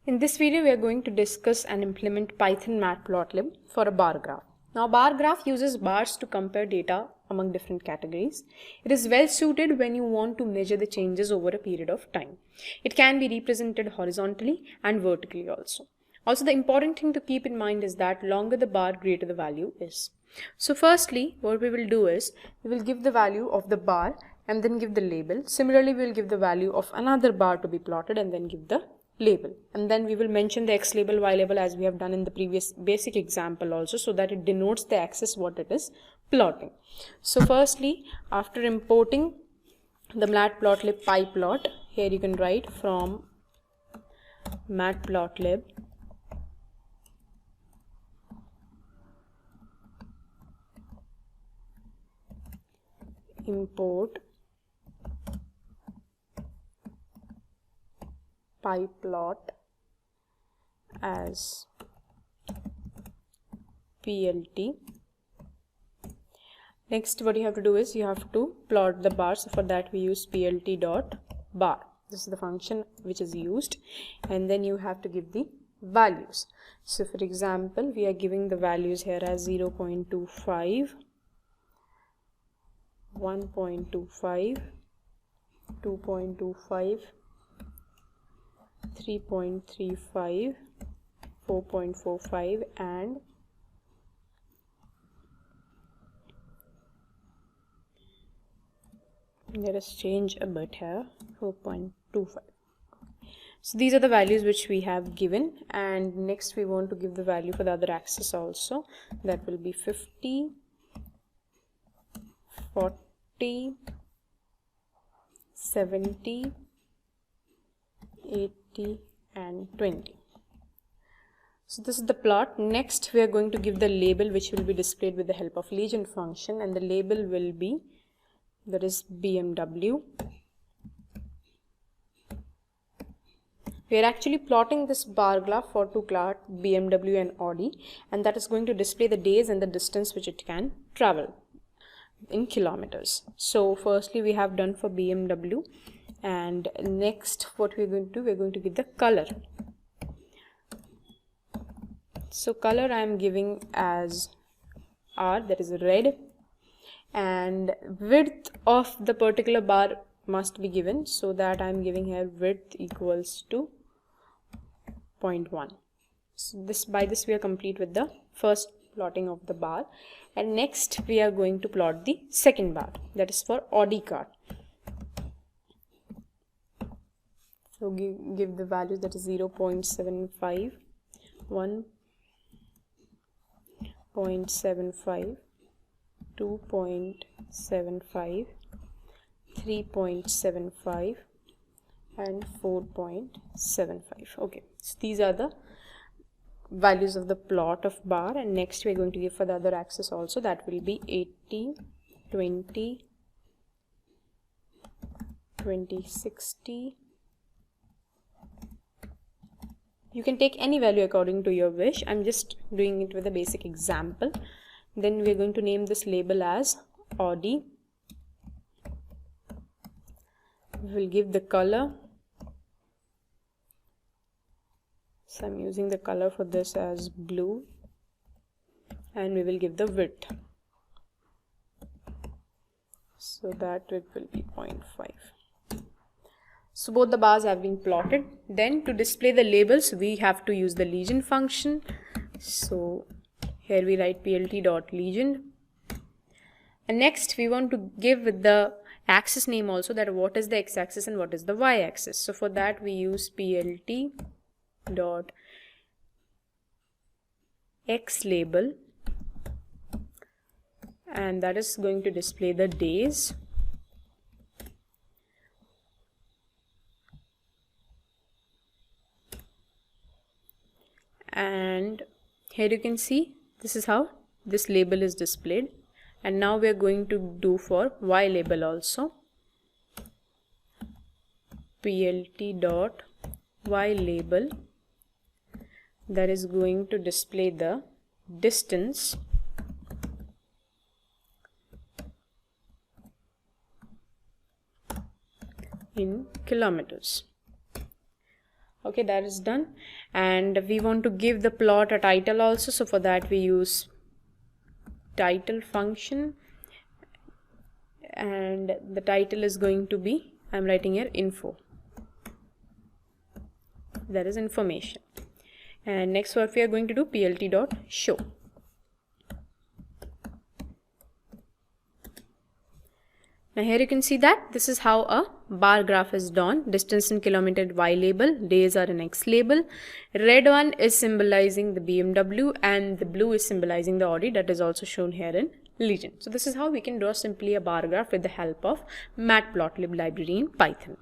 In this video, we are going to discuss and implement Python Matplotlib for a bar graph. Now, bar graph uses bars to compare data among different categories. It is well suited when you want to measure the changes over a period of time. It can be represented horizontally and vertically also. Also, the important thing to keep in mind is that longer the bar, greater the value is. So firstly, what we will do is, we will give the value of the bar and then give the label. Similarly, we will give the value of another bar to be plotted and then give the label, and then we will mention the x label, y label as we have done in the previous basic example also, so that it denotes the axis what it is plotting. So firstly, after importing the Matplotlib pyplot, here you can write from Matplotlib import pyplot as plt. Next, what you have to do is you have to plot the bar. So for that we use plt.bar. This is the function which is used, and then you have to give the values. So for example, we are giving the values here as 0.25, 1.25, 2.25, 3.35, 4.45, and let us change a bit here, 4.25. So these are the values which we have given, and next we want to give the value for the other axis also. That will be 50, 40, 70, 80 and 20. So this is the plot. Next we are going to give the label, which will be displayed with the help of legend function, and the label will be, that is BMW. We are actually plotting this bar graph for two cars, BMW and Audi, and that is going to display the days and the distance which it can travel in kilometers. So firstly we have done for BMW, and next what we're going to do, we're going to give the color. So color I am giving as R, that is red, and width of the particular bar must be given, so that I am giving here width equals to 0.1. So by this we are complete with the first plotting of the bar, and next we are going to plot the second bar, that is for Audi car. So give the values, that is 0.75, 1.75, 2.75, 3.75 and 4.75. Okay, so these are the values of the plot of bar, and next we are going to give for the other axis also. That will be 80, 20, 60. You can take any value according to your wish. I'm just doing it with a basic example. Then we are going to name this label as Audi. We will give the color. So I'm using the color for this as blue, and we will give the width, so that it will be 0.5. So both the bars have been plotted. Then to display the labels, we have to use the legend function. So here we write plt.legend, and next we want to give with the axis name also, that what is the x-axis and what is the y-axis. So for that we use plt.xLabel, and that is going to display the days, and here you can see this is how this label is displayed. And now we are going to do for y label also, plt.ylabel, that is going to display the distance in kilometers. Okay, that is done. And we want to give the plot a title also, so for that we use title function, and the title is going to be, I'm writing here info, that is information. And next what we are going to do, plt.show. Now here you can see that this is how a bar graph is drawn. Distance in kilometer Y label, days are in X label. Red one is symbolizing the BMW and the blue is symbolizing the Audi, that is also shown here in legend. So this is how we can draw simply a bar graph with the help of Matplotlib library in Python.